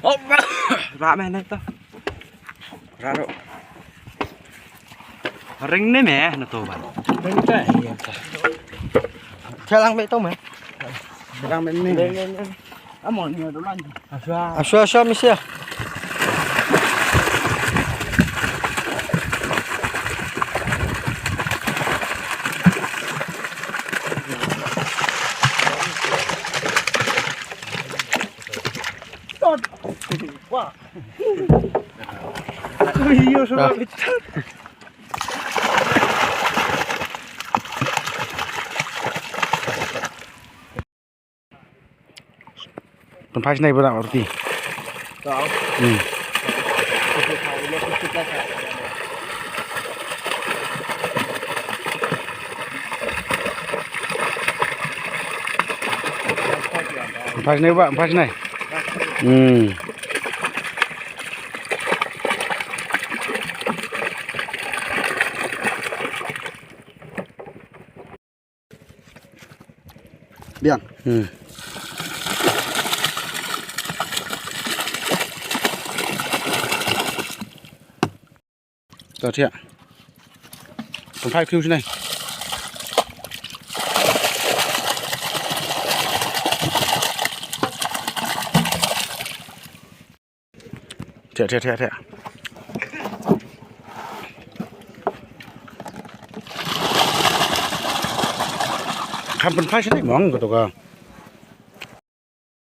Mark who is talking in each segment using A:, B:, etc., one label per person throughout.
A: Oh, ra mẹ này tao. Ra đâu. Ring này mẹ, nó to bạn.
B: Ring cái.
A: Chơi lang mẹ tao mẹ.
B: Lang mẹ này.
A: Lên. Mọi người đó lăn.
B: Asya misia.
A: Wah. Iya sudah bicara.
B: Tempat này berapa roti?
A: Tahu.
B: Tempat này Pak, tempat này.
A: Biang.
B: Rồi chị ạ. Còn phải kêu trên này. Thẹ. Kan pen sini mong gitu kan.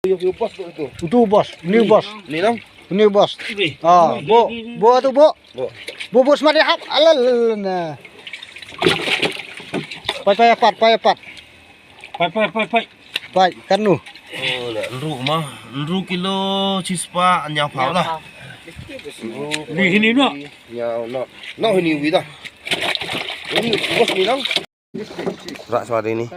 A: Yung boss itu.
B: Itu bos, ini bos.
A: Ni dong.
B: Ini bos. Ah, bo tu bo. Bo bos mari hap alal na. Pai apat. Pai kan nu.
C: Lu kilo cispa nyao pháo lah.
B: Ini no.
A: Nyao no ini wida. Ini bos ni dong.
C: Rak suara ini.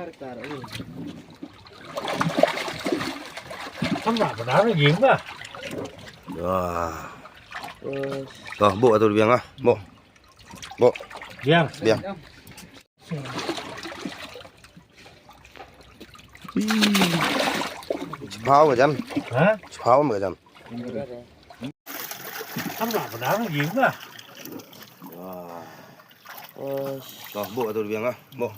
B: Không phải đá nó dính mà.
C: Wah. Tuh, bu atau biang ah, bu. Bu.
B: Biang.
C: Pháo mà chân.
B: Hả?
C: Pháo mà chân.
B: Không phải đá nó dính mà.
C: Tuh, bu atau biang ah, bu.